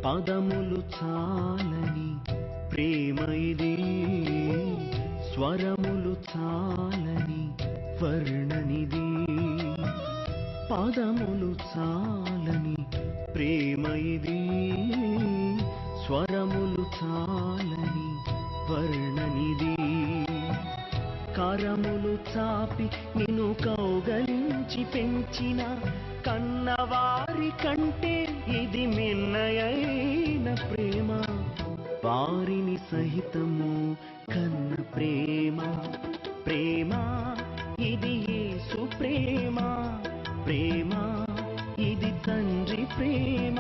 పదములు చాలని ప్రేమ ఇది, స్వరములు చాలని వర్ణనిది. పదములు చాలని ప్రేమ ఇది, స్వరములు చాలని వర్ణనిది. కరములు చాపి నిన్ను కౌగలించి పెంచిన కన్నవారి కంటే ఇది మిన్నయైన ప్రేమ. వారిని సహితము కన్న ప్రేమ. ప్రేమ ఇది యేసు ప్రేమ, ప్రేమ ఇది తండ్రి ప్రేమ.